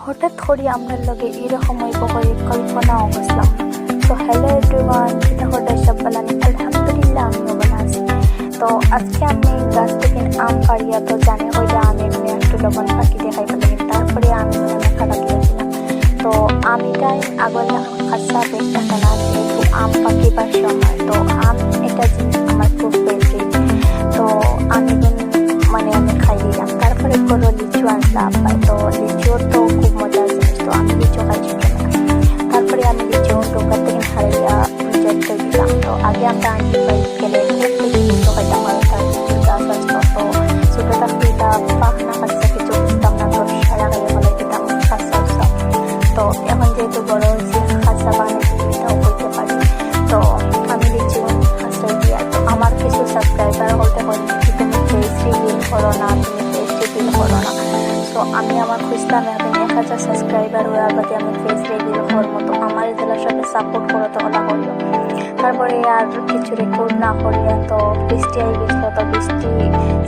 হঠাৎ করে আমরা লগে এরকম হইব করে কল্পনাও করলাম। তো হ্যালো এভরিওয়ান, এটা হলো সব বানানি, আলহামদুলিল্লাহ আমিও বানাচ্ছি। তো আজকে আমি গাছ থেকে আম পাড়িয়া, তো জানে হইলে আমের একটু লবণ পাখি দেখাই পেলাম, তারপরে আমি খারাপ দিয়েছিলাম। তো আমিটাই আগল খাসা বেশ দেখা না, যেহেতু আম পাকিবার সময়, তো আম এটা জিনিস আমার খুব ফেভারিট। তো আমি আমি খাই দিলাম। তারপরে কোনো লিচু আনলাম, তো লিচুও তো খুব মজার জিনিস, তো আমি লিচু খাইছি। তারপরে আমি লিচু দোকান থেকে হারিয়ে জলতে দিলাম। তো আগে আমরা আন্টি বাড়ি গেলে লিচু খাইতাম, আর তার লিচুর গাছ আসতো। তো ছোটো থাকতে এটা পাখনা খাচ্ছে কিছু বুঝতাম না, তো সারা খাইয়ে বলে দিতাম খাসা খাসা। তো এখন যেহেতু বড় হয়েছে, খাসা বানিয়ে এটাও করতে পারি। তো আমি লিচু খাসা দিয়া, তো আমার কিছু সাবস্ক্রাইবার বলতে বলি তুমি ফেস রিভিল করো না, তুমি ফেস রিভিল করো না। তো আমি আমার খুঁজতাম এখন 1000 সাবস্ক্রাইবার হওয়ার বাদে আমি ফেস রিভিল হওয়ার মতো আমার জেলার সাথে সাপোর্ট করো, তো ওলা করলো। তারপরে আর কিছু রেকর্ড না করিয়া, তো বৃষ্টি আই গেছিল। তো বৃষ্টি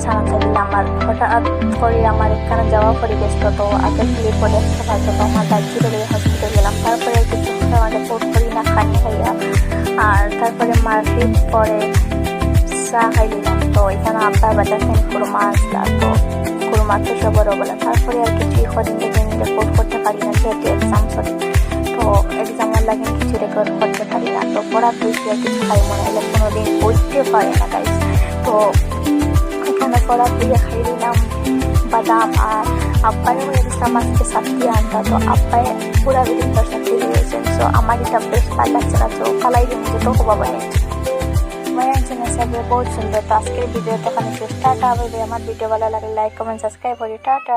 ছাড়া থাকলে আমার হঠাৎ করে আমার এখানে যাওয়া পড়ে গেছিল। তো আগে ফিরে পরে একটা ভালো, তো আমার দার্জিলিং হসপিটাল গেলাম। তারপরে কিছু আমাদের পোট করি না খানি খাইয়া, আর তারপরে মার্কেট পরে চা খাই দিলাম। তো এখানে আব্বার বাজার থেকে কুরমা আসলাম, তো কুরমা তো সবারও বলা। তারপরে আর কিছুই কদিন থেকে আমি রেকর্ড করতে পারি না, যেহেতু এক্সাম চলে। তো এক্সামের লাগে কিছু রেকর্ড করতে পারি না। তো পড়া বেশি আর কিছু খাই মনে হলে কোনোদিন বুঝতে পারে না গাইস। তো এখানে পড়া দিয়ে খাই দিলাম বাদাম, আর আব্বারে বলে দিচ্ছিলাম আজকে সাথী আনতা। তো আব্বাই পুরা বিদিন তার সাথে দিয়েছেন। তো আমার এটা বেশ ভালো লাগছে না, তো কালাই দিন যে তো বাবা নিয়েছে बहुत सुंदर। तो आज के वीडियो तो खाने टाटा। আমার ভিডিও ভালো লাগলে লাইক কমেন্ট সাবস্ক্রাইব করি। টাটা।